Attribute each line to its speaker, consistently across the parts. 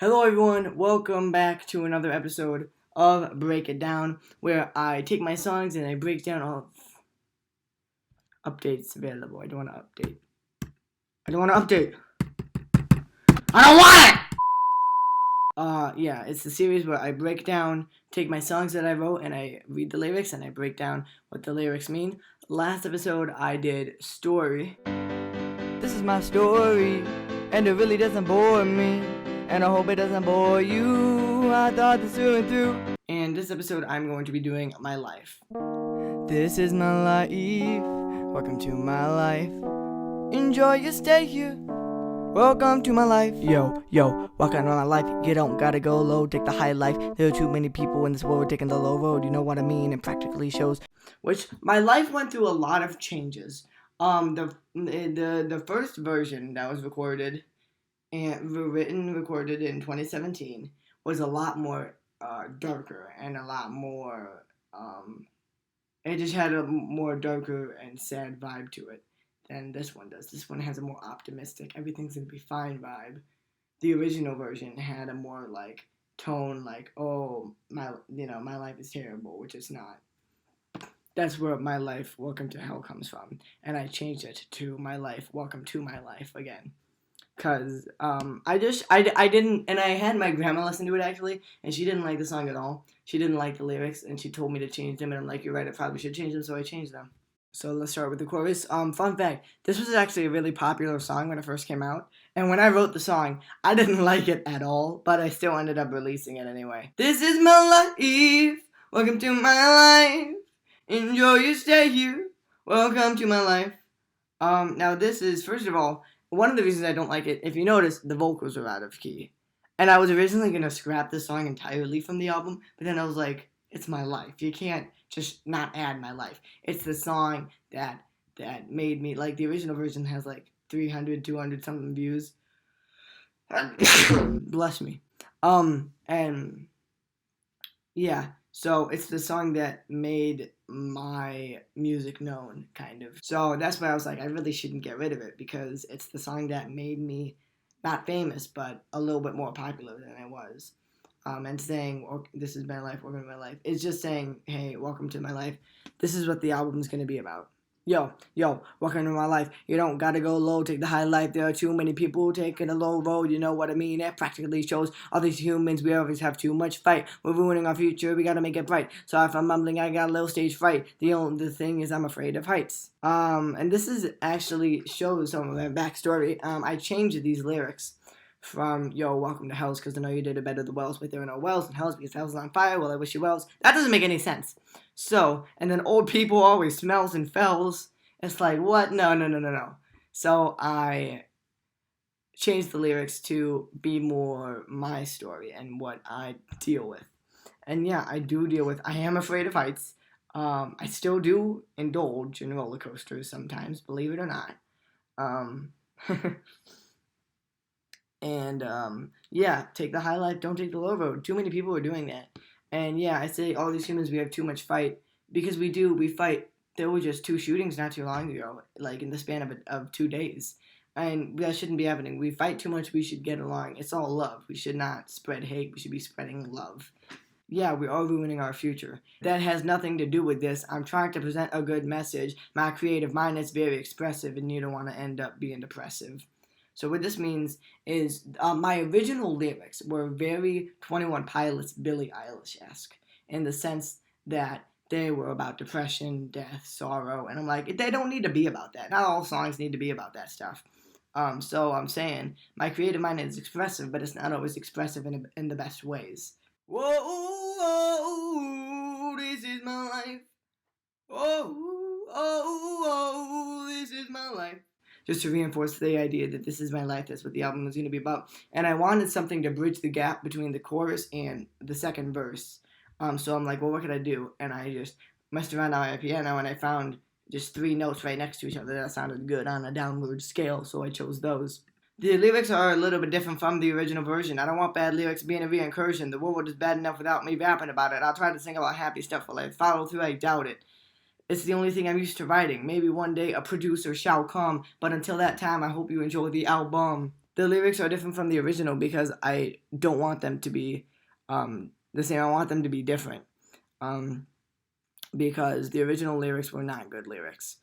Speaker 1: Hello everyone, welcome back to another episode of Break It Down, where I take my songs and I break down all updates available. I don't want to update. I don't want it! Yeah, it's the series where I break down, take my songs that I wrote and I read the lyrics and I break down what the lyrics mean. Last episode I did story. This is my story, and it really doesn't bore me. And I hope it doesn't bore you. I thought this through and through. And this episode, I'm going to be doing my life. This is my life. Welcome to my life. Enjoy your stay here. Welcome to my life. Yo, welcome to my life. You don't gotta go low, take the high life. There are too many people in this world taking the low road. You know what I mean? It practically shows. Which, my life went through a lot of changes. The first version that was recorded in 2017 was a lot more darker and a lot more it just had a more darker and sad vibe to it than this one does. This one has a more optimistic, everything's gonna be fine vibe. The original version had a more like tone like, oh, my life is terrible, which it's not. That's where my life, welcome to hell comes from, and I changed it to my life, welcome to my life again. Cause I didn't, and I had my grandma listen to it actually, and she didn't like the song at all. She didn't like the lyrics, and she told me to change them, and I'm like, you're right, I probably should change them, so I changed them. So let's start with the chorus. Fun fact, this was actually a really popular song when it first came out, and when I wrote the song, I didn't like it at all, but I still ended up releasing it anyway. This is my life, welcome to my life, enjoy your stay here, welcome to my life. Now this is, first of all, one of the reasons I don't like it, if you notice, the vocals are out of key. And I was originally going to scrap this song entirely from the album, but then I was like, it's my life. You can't just not add my life. It's the song that made me, like, the original version has like 300, 200 something views. Bless me. And yeah, so it's the song that made my music known, kind of. So that's why I was like, I really shouldn't get rid of it, because it's the song that made me not famous, but a little bit more popular than I was. And saying, oh, this is my life, welcome to my life. It's just saying, hey, welcome to my life. This is what the album's going to be about. Yo, welcome to my life. You don't gotta go low, take the high life. There are too many people taking the low road. You know what I mean? It practically shows all these humans. We always have too much fight. We're ruining our future. We gotta make it bright. So if I'm mumbling, I got a little stage fright. The thing is, I'm afraid of heights. And this is actually shows some of my backstory. I changed these lyrics from, yo, welcome to hells, because I know you did it better the wells, but there are no wells in hells because hell's on fire. Well, I wish you wells. That doesn't make any sense. So, and then old people always smells and fells. It's like, what? No. So I changed the lyrics to be more my story and what I deal with. And yeah, I do deal with, I am afraid of heights. I still do indulge in roller coasters sometimes, believe it or not. And yeah, take the high life, don't take the low road. Too many people are doing that. And yeah, I say all these humans, we have too much fight, because we fight. There were just 2 shootings not too long ago, like in the span of 2 days. And that shouldn't be happening. We fight too much, we should get along. It's all love. We should not spread hate, we should be spreading love. Yeah, we are ruining our future. That has nothing to do with this. I'm trying to present a good message. My creative mind is very expressive, and you don't want to end up being depressive. So what this means is my original lyrics were very 21 Pilots Billie Eilish-esque, in the sense that they were about depression, death, sorrow, and I'm like, they don't need to be about that. Not all songs need to be about that stuff. So I'm saying my creative mind is expressive, but it's not always expressive in the best ways. Whoa, this is my life. Oh, this is my life. Just to reinforce the idea that this is my life, that's what the album was going to be about. And I wanted something to bridge the gap between the chorus and the second verse. So I'm like, well, what could I do? And I just messed around on my piano, and I found just 3 notes right next to each other that sounded good on a downward scale, so I chose those. The lyrics are a little bit different from the original version. I don't want bad lyrics being a re-incursion. The world is bad enough without me rapping about it. I'll try to sing about happy stuff. Will I follow through? I doubt it. It's the only thing I'm used to writing. Maybe one day a producer shall come, but until that time, I hope you enjoy the album. the lyrics are different from the original because I don't want them to be the same. I want them to be different um, because the original lyrics were not good lyrics.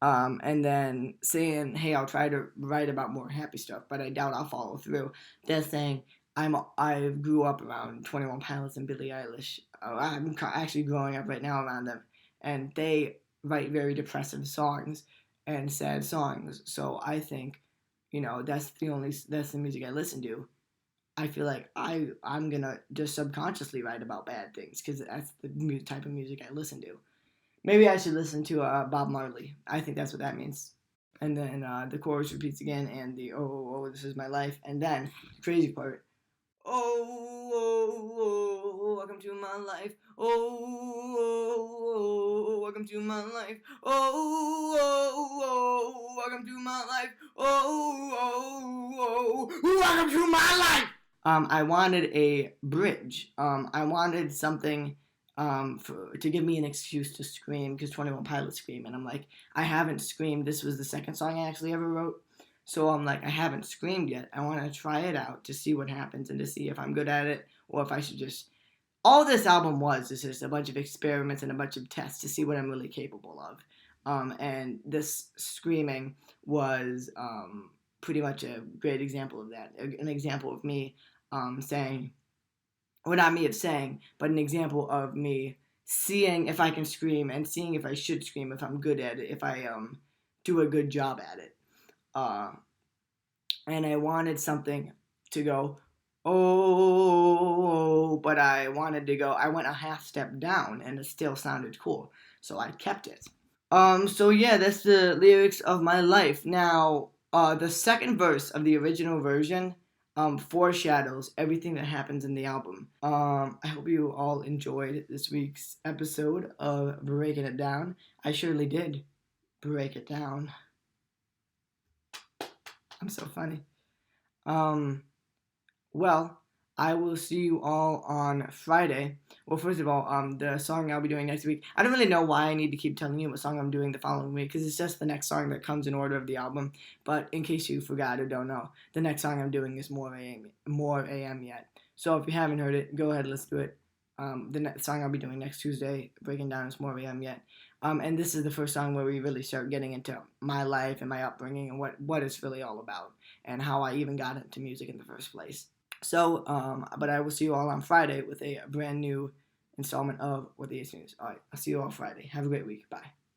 Speaker 1: And then saying, "Hey, I'll try to write about more happy stuff, but I doubt I'll follow through." They're saying, I grew up around 21 Pilots and Billie Eilish. I'm actually growing up right now around them, and they write very depressive songs and sad songs. So I think, that's the music I listen to. I feel like I'm gonna just subconsciously write about bad things because that's the type of music I listen to. Maybe I should listen to Bob Marley. I think that's what that means. And then the chorus repeats again, and the this is my life. And then the crazy part, welcome to my life. Welcome to my life. Welcome to my life. Welcome to my life. I wanted a bridge. I wanted something to give me an excuse to scream because 21 Pilots scream, and I'm like, I haven't screamed. This was the second song I actually ever wrote, so I'm like, I haven't screamed yet. I want to try it out to see what happens and to see if I'm good at it or if I should just. All this album is just a bunch of experiments and a bunch of tests to see what I'm really capable of. And this screaming was pretty much a great example of that. An example of me saying, well, not me of saying, but an example of me seeing if I can scream and seeing if I should scream, if I'm good at it, if I do a good job at it. And I wanted something to go, but I went a half step down and it still sounded cool. So I kept it. So yeah, that's the lyrics of my life. Now, the second verse of the original version foreshadows everything that happens in the album. I hope you all enjoyed this week's episode of Breaking It Down. I surely did break it down. I'm so funny. Well, I will see you all on Friday. Well, first of all, the song I'll be doing next week. I don't really know why I need to keep telling you what song I'm doing the following week because it's just the next song that comes in order of the album. But in case you forgot or don't know, the next song I'm doing is More AM Yet. So if you haven't heard it, go ahead and listen to it. The next song I'll be doing next Tuesday, breaking down, is More AM Yet. And this is the first song where we really start getting into my life and my upbringing and what it's really all about and how I even got into music in the first place. So, but I will see you all on Friday with a brand new installment of What the Ace News. All right, I'll see you all Friday. Have a great week. Bye.